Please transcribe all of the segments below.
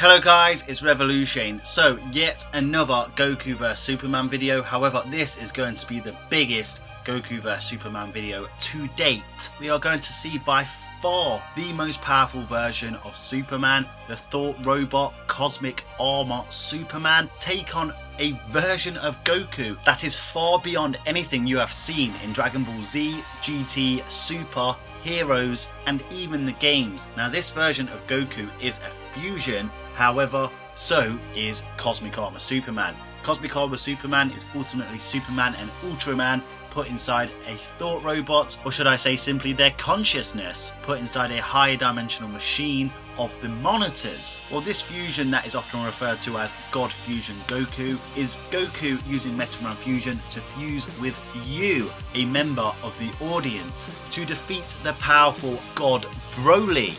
Hello guys, it's Revolution. So yet another Goku vs Superman video. However, this is going to be the biggest Goku vs Superman video to date. We are going to see by far the most powerful version of Superman, the Thought Robot Cosmic Armour Superman, take on a version of Goku that is far beyond anything you have seen in Dragon Ball Z, GT, Super, Heroes, and even the games. Now this version of Goku is a fusion, however, so is Cosmic Armour Superman. Cosmic Armour Superman is ultimately Superman and Ultraman put inside a thought robot, or should I say simply their consciousness, put inside a higher dimensional machine of the monitors. Well, this fusion that is often referred to as God Fusion Goku is Goku using Metal Fusion to fuse with you, a member of the audience, to defeat the powerful God Broly.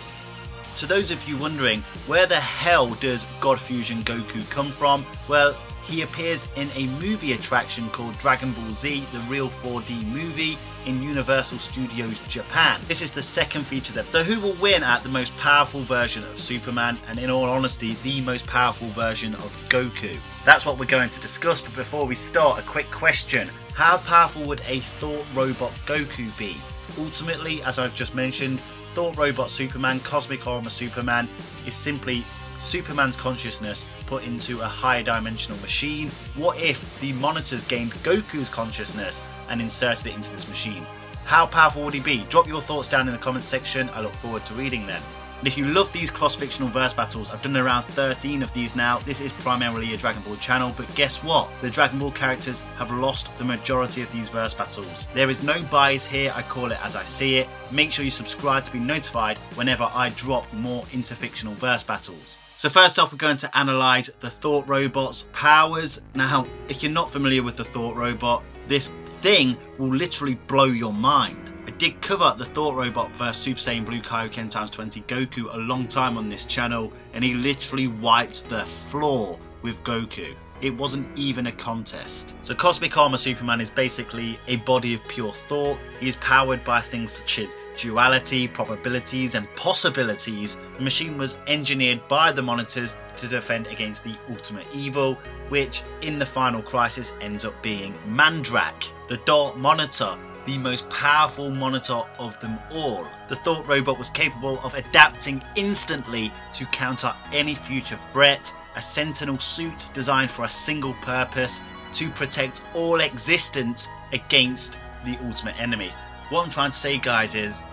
To those of you wondering, where the hell does God Fusion Goku come from? Well, he appears in a movie attraction called Dragon Ball Z, the real 4D movie in Universal Studios Japan. This is the second feature there. So who will win at the most powerful version of Superman, and in all honesty, the most powerful version of Goku? That's what we're going to discuss, but before we start, a quick question. How powerful would a Thought Robot Goku be? Ultimately, as I've just mentioned, Thought Robot Superman, Cosmic Armour Superman is simply Superman's consciousness put into a higher dimensional machine. What if the monitors gained Goku's consciousness and inserted it into this machine? How powerful would he be? Drop your thoughts down in the comments section. I look forward to reading them. And if you love these cross-fictional verse battles, I've done around 13 of these now. This is primarily a Dragon Ball channel, but guess what? The Dragon Ball characters have lost the majority of these verse battles. There is no bias here, I call it as I see it. Make sure you subscribe to be notified whenever I drop more interfictional verse battles. So first off, we're going to analyse the Thought Robot's powers. Now, if you're not familiar with the Thought Robot, this thing will literally blow your mind. I did cover the Thought Robot vs Super Saiyan Blue Kaioken x20 Goku a long time on this channel, and he literally wiped the floor with Goku. It wasn't even a contest. So Cosmic Armour Superman is basically a body of pure thought. He is powered by things such as duality, probabilities, and possibilities. The machine was engineered by the monitors to defend against the ultimate evil, which in the final crisis ends up being Mandrak, the Dark Monitor, the most powerful monitor of them all. The Thought Robot was capable of adapting instantly to counter any future threat, a sentinel suit designed for a single purpose, to protect all existence against the ultimate enemy. What I'm trying to say, guys, is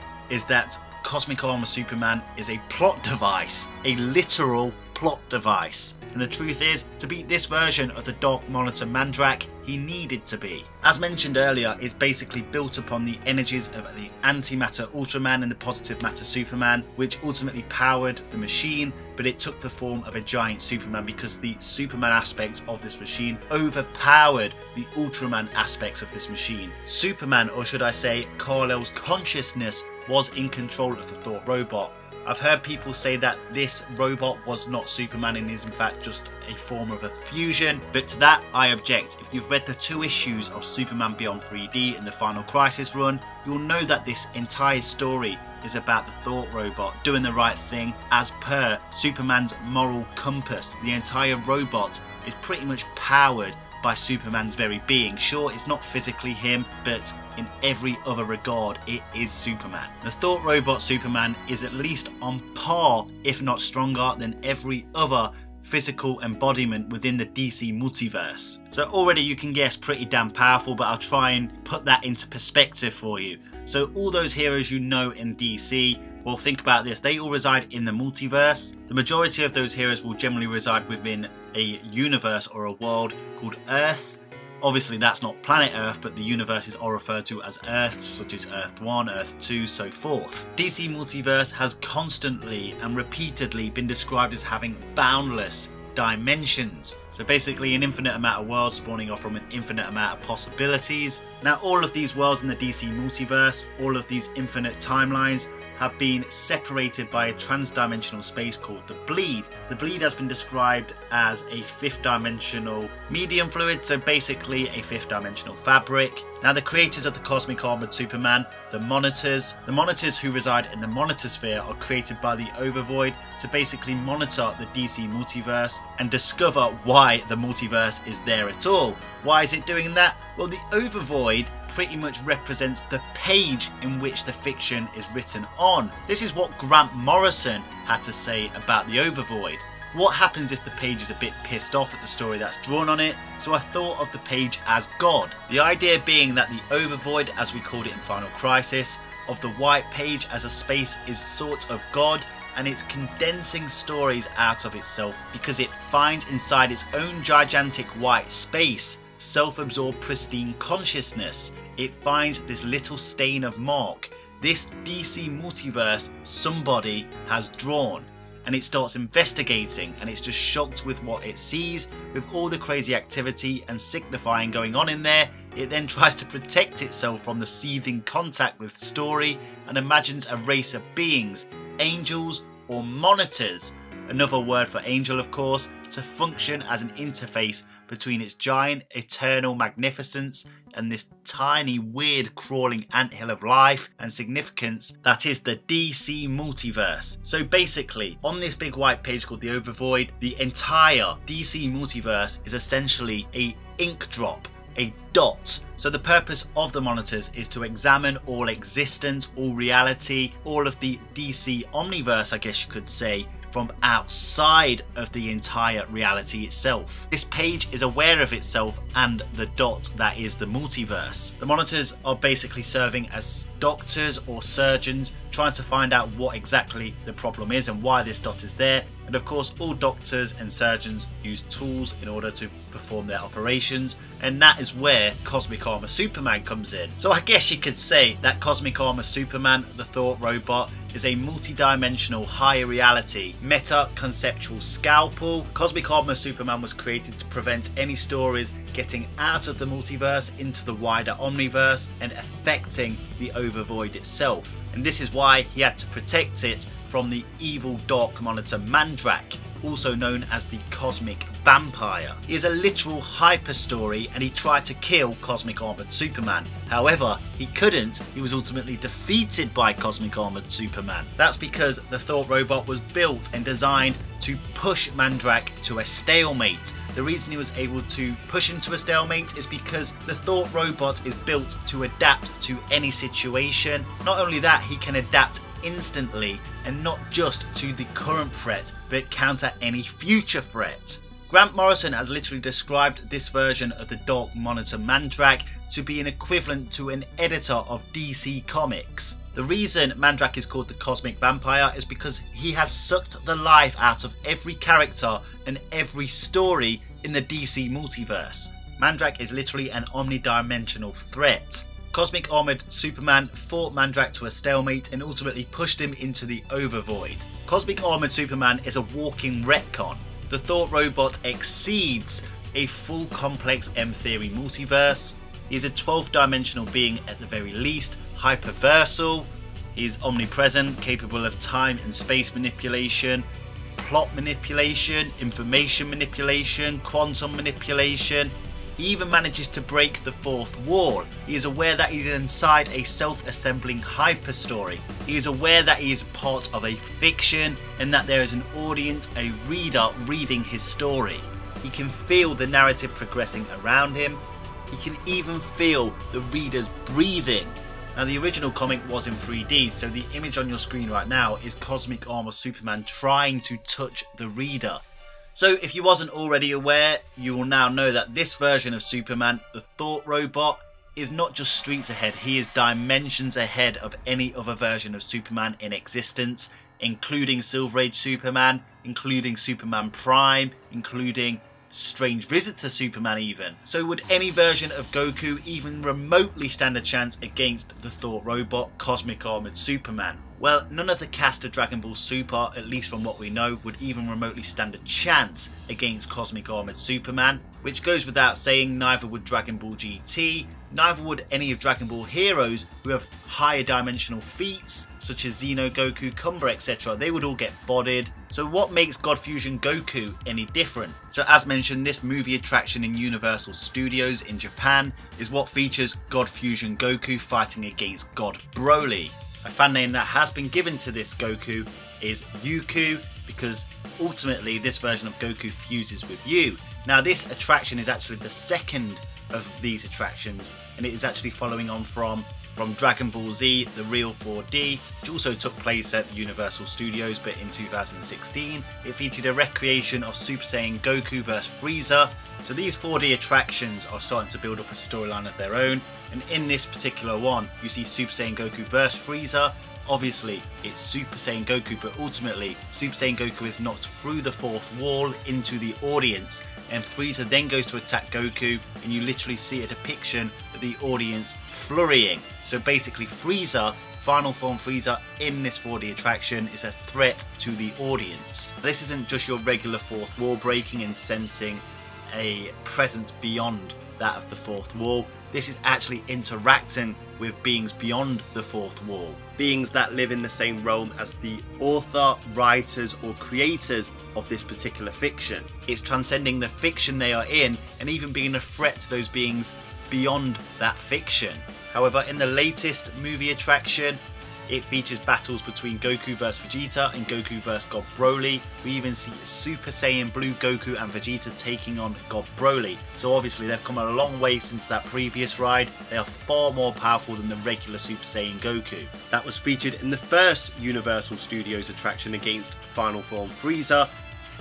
that Cosmic Armour Superman is a plot device, a literal plot device. And the truth is, to beat this version of the Dark Monitor Mandrak, he needed to be. As mentioned earlier, it's basically built upon the energies of the antimatter Ultraman and the positive matter Superman, which ultimately powered the machine, but it took the form of a giant Superman because the Superman aspects of this machine overpowered the Ultraman aspects of this machine. Superman, or should I say Kal-El's consciousness, was in control of the Thought Robot. I've heard people say that this robot was not Superman and is in fact just a form of a fusion, but to that I object. If you've read the 2 issues of Superman Beyond 3D in the Final Crisis run, you'll know that this entire story is about the Thought Robot doing the right thing as per Superman's moral compass. The entire robot is pretty much powered by Superman's very being. Sure, it's not physically him, but in every other regard, it is Superman. The Thought Robot Superman is at least on par, if not stronger, than every other physical embodiment within the DC multiverse. So already you can guess pretty damn powerful, but I'll try and put that into perspective for you. So all those heroes you know in DC, well, think about this, they all reside in the multiverse. The majority of those heroes will generally reside within a universe or a world called Earth. Obviously that's not planet Earth, but the universes are referred to as Earths, such as Earth 1, Earth 2, so forth. DC Multiverse has constantly and repeatedly been described as having boundless dimensions. So basically an infinite amount of worlds spawning off from an infinite amount of possibilities. Now all of these worlds in the DC Multiverse, all of these infinite timelines, have been separated by a trans-dimensional space called the Bleed. The Bleed has been described as a 5th dimensional medium fluid, so basically a 5th dimensional fabric. Now, the creators of the Cosmic Armoured Superman, the Monitors who reside in the Monitor Sphere, are created by the Overvoid to basically monitor the DC multiverse and discover why the multiverse is there at all. Why is it doing that? Well, the Overvoid pretty much represents the page in which the fiction is written on. This is what Grant Morrison had to say about the Overvoid. What happens if the page is a bit pissed off at the story that's drawn on it? So I thought of the page as God. The idea being that the Overvoid, as we called it in Final Crisis, of the white page as a space is sort of God, and it's condensing stories out of itself because it finds inside its own gigantic white space self-absorbed pristine consciousness. It finds this little stain of mark, this DC multiverse somebody has drawn. And it starts investigating, and it's just shocked with what it sees, with all the crazy activity and signifying going on in there. It then tries to protect itself from the seething contact with story and imagines a race of beings, angels or monitors, another word for angel of course, to function as an interface between its giant eternal magnificence and this tiny weird crawling anthill of life and significance that is the DC multiverse. So basically, on this big white page called the Overvoid, the entire DC multiverse is essentially a ink drop, a dot. So the purpose of the Monitors is to examine all existence, all reality, all of the DC omniverse, I guess you could say, from outside of the entire reality itself. This page is aware of itself and the dot that is the multiverse. The Monitors are basically serving as doctors or surgeons, trying to find out what exactly the problem is and why this dot is there. And of course, all doctors and surgeons use tools in order to perform their operations, and that is where Cosmic Armour Superman comes in. So I guess you could say that Cosmic Armour Superman, the Thought robot, is a multi-dimensional higher reality meta-conceptual scalpel. Cosmic Armour Superman was created to prevent any stories getting out of the multiverse into the wider omniverse and affecting the Overvoid itself. And this is why he had to protect it from the evil dark monitor Mandrak, also known as the Cosmic Vampire. He is a literal hyper story, and he tried to kill Cosmic Armoured Superman. However, he couldn't. He was ultimately defeated by Cosmic Armoured Superman. That's because the Thought robot was built and designed to push Mandrak to a stalemate. The reason he was able to push him to a stalemate is because the Thought robot is built to adapt to any situation. Not only that, he can adapt instantly, and not just to the current threat, but counter any future threat. Grant Morrison has literally described this version of the Dark Monitor Mandrak to be an equivalent to an editor of DC Comics. The reason Mandrak is called the Cosmic Vampire is because he has sucked the life out of every character and every story in the DC multiverse. Mandrak is literally an omnidimensional threat. Cosmic Armoured Superman fought Mandrak to a stalemate and ultimately pushed him into the Overvoid. Cosmic Armoured Superman is a walking retcon. The Thought robot exceeds a full complex M-theory multiverse. He is a 12th dimensional being at the very least, hyperversal. He is omnipresent, capable of time and space manipulation, plot manipulation, information manipulation, quantum manipulation. He even manages to break the fourth wall. He is aware that he is inside a self-assembling hyper story. He is aware that he is part of a fiction and that there is an audience, a reader reading his story. He can feel the narrative progressing around him. He can even feel the reader's breathing. Now, the original comic was in 3D, so the image on your screen right now is Cosmic Armour Superman trying to touch the reader. So if you wasn't already aware, you will now know that this version of Superman, the Thought robot, is not just streets ahead, he is dimensions ahead of any other version of Superman in existence, including Silver Age Superman, including Superman Prime, including Strange Visitor Superman even. So would any version of Goku even remotely stand a chance against the Thought robot, Cosmic Armoured Superman? Well, none of the cast of Dragon Ball Super, at least from what we know, would even remotely stand a chance against Cosmic Armour Superman, which goes without saying. Neither would Dragon Ball GT, neither would any of Dragon Ball Heroes who have higher dimensional feats such as Xeno Goku, Cumber, etc. They would all get bodied. So what makes God Fusion Goku any different? So as mentioned, this movie attraction in Universal Studios in Japan is what features God Fusion Goku fighting against God Broly. A fan name that has been given to this Goku is Yuku, because ultimately this version of Goku fuses with you. Now this attraction is actually the second of these attractions, and it is actually following on from Dragon Ball Z, the real 4D, which also took place at Universal Studios, but in 2016. It featured a recreation of Super Saiyan Goku vs Frieza. So these 4D attractions are starting to build up a storyline of their own, and in this particular one you see Super Saiyan Goku vs Frieza. Obviously it's Super Saiyan Goku, but ultimately Super Saiyan Goku is knocked through the fourth wall into the audience, and Frieza then goes to attack Goku, and you literally see a depiction of the audience flurrying. So basically Frieza, final form Frieza in this 4D attraction, is a threat to the audience. This isn't just your regular fourth wall breaking and sensing a presence beyond that of the fourth wall. This is actually interacting with beings beyond the fourth wall, beings that live in the same realm as the author, writers or creators of this particular fiction. It's transcending the fiction they are in and even being a threat to those beings beyond that fiction. However, in the latest movie attraction, it features battles between Goku vs Vegeta and Goku vs God Broly. We even see Super Saiyan Blue Goku and Vegeta taking on God Broly. So obviously they've come a long way since that previous ride. They are far more powerful than the regular Super Saiyan Goku. That was featured in the first Universal Studios attraction against Final Form Frieza.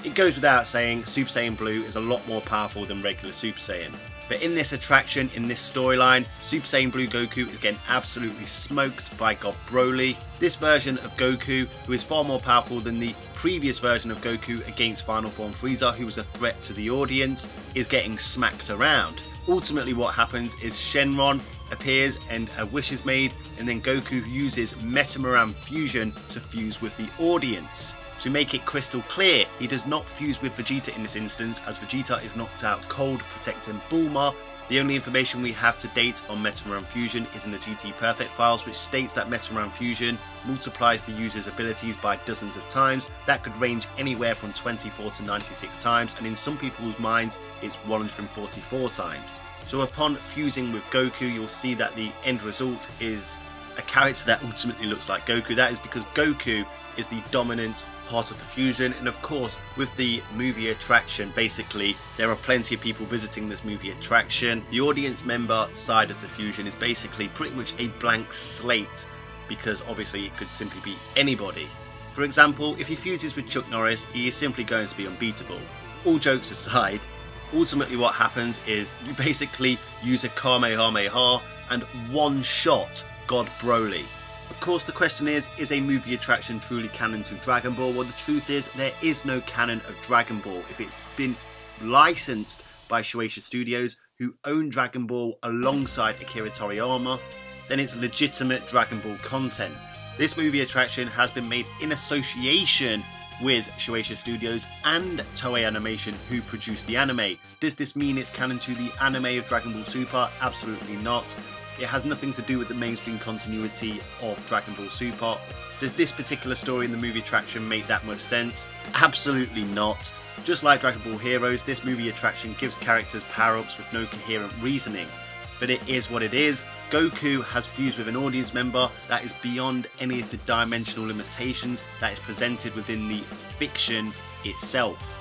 It goes without saying, Super Saiyan Blue is a lot more powerful than regular Super Saiyan. But in this attraction, in this storyline, Super Saiyan Blue Goku is getting absolutely smoked by God Broly. This version of Goku, who is far more powerful than the previous version of Goku against Final Form Frieza, who was a threat to the audience, is getting smacked around. Ultimately what happens is Shenron appears and a wish is made, and then Goku uses Metamaran Fusion to fuse with the audience. To make it crystal clear, he does not fuse with Vegeta in this instance, as Vegeta is knocked out cold, protecting Bulma. The only information we have to date on Metamaran Fusion is in the GT Perfect files, which states that Metamaran Fusion multiplies the user's abilities by dozens of times. That could range anywhere from 24 to 96 times, and in some people's minds it's 144 times. So upon fusing with Goku, you'll see that the end result is a character that ultimately looks like Goku. That is because Goku is the dominant part of the fusion, and of course with the movie attraction, basically there are plenty of people visiting this movie attraction. The audience member side of the fusion is basically pretty much a blank slate, because obviously it could simply be anybody. For example, if he fuses with Chuck Norris, he is simply going to be unbeatable. All jokes aside, ultimately what happens is you basically use a Kamehameha and one shot God Broly. Of course the question is a movie attraction truly canon to Dragon Ball? Well, the truth is there is no canon of Dragon Ball. If it's been licensed by Shueisha Studios, who own Dragon Ball alongside Akira Toriyama, then it's legitimate Dragon Ball content. This movie attraction has been made in association with Shueisha Studios and Toei Animation, who produced the anime. Does this mean it's canon to the anime of Dragon Ball Super? Absolutely not. It has nothing to do with the mainstream continuity of Dragon Ball Super. Does this particular story in the movie attraction make that much sense? Absolutely not. Just like Dragon Ball Heroes, this movie attraction gives characters power-ups with no coherent reasoning. But it is what it is. Goku has fused with an audience member that is beyond any of the dimensional limitations that is presented within the fiction itself.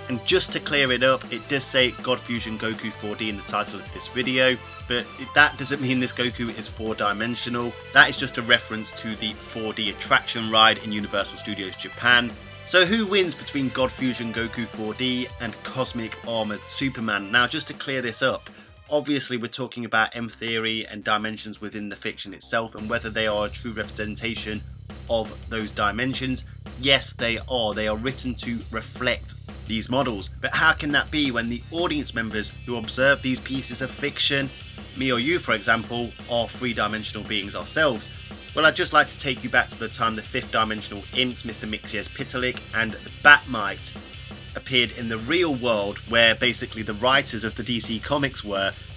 And just to clear it up, it does say God Fusion Goku 4D in the title of this video, but that doesn't mean this Goku is four-dimensional. That is just a reference to the 4D attraction ride in Universal Studios Japan. So who wins between God Fusion Goku 4D and Cosmic Armour Superman? Now, just to clear this up, obviously we're talking about M theory and dimensions within the fiction itself, and whether they are a true representation of those dimensions. Yes, they are. They are written to reflect these models. But how can that be when the audience members who observe these pieces of fiction, me or you for example, are three-dimensional beings ourselves? Well, I'd just like to take you back to the time the fifth dimensional imps, Mr. Mixier's Pitalik and the Batmite, appeared in the real world, where basically the writers of the DC comics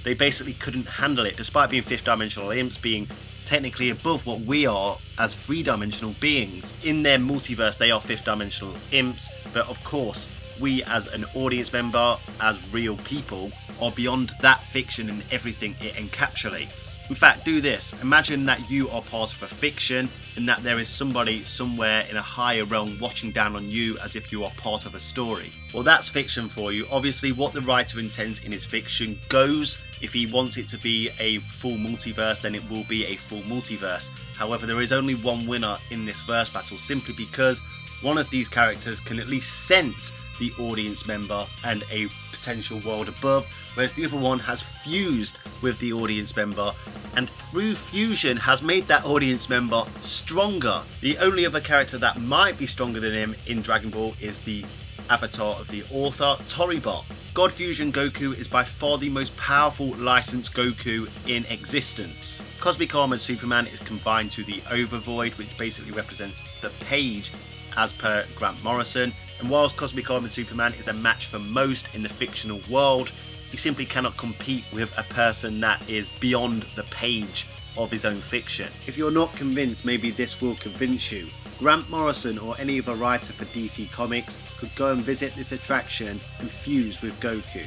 they basically couldn't handle it, despite being fifth dimensional imps, being technically above what we are as three-dimensional beings. In their multiverse they are fifth dimensional imps, but of course we as an audience member, as real people, are beyond that fiction and everything it encapsulates. In fact, do this. Imagine that you are part of a fiction and that there is somebody somewhere in a higher realm watching down on you as if you are part of a story. Well, that's fiction for you. Obviously, what the writer intends in his fiction goes. If he wants it to be a full multiverse, then it will be a full multiverse. However, there is only one winner in this verse battle, simply because one of these characters can at least sense the audience member and a potential world above, whereas the other one has fused with the audience member and through fusion has made that audience member stronger. The only other character that might be stronger than him in Dragon Ball is the avatar of the author, Toribot. God Fusion Goku is by far the most powerful licensed Goku in existence. Cosmic Armour Superman is combined to the Overvoid, which basically represents the page as per Grant Morrison, and whilst Cosmic Armour Superman is a match for most in the fictional world, he simply cannot compete with a person that is beyond the page of his own fiction. If you're not convinced, maybe this will convince you. Grant Morrison or any other writer for DC Comics could go and visit this attraction and fuse with Goku.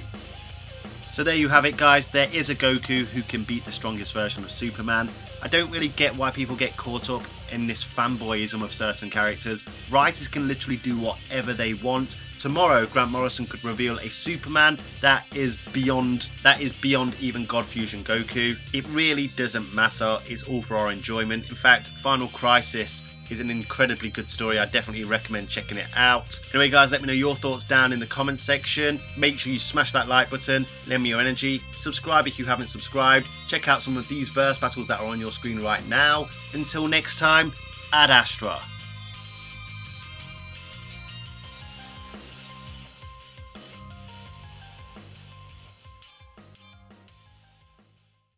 So there you have it, guys. There is a Goku who can beat the strongest version of Superman. I don't really get why people get caught up in this fanboyism of certain characters. Writers can literally do whatever they want. Tomorrow, Grant Morrison could reveal a Superman that is beyond even God Fusion Goku. It really doesn't matter. It's all for our enjoyment. In fact, Final Crisis is an incredibly good story. I definitely recommend checking it out. Anyway, guys, let me know your thoughts down in the comments section. Make sure you smash that like button, lend me your energy, subscribe if you haven't subscribed, check out some of these verse battles that are on your screen right now. Until next time, Ad Astra.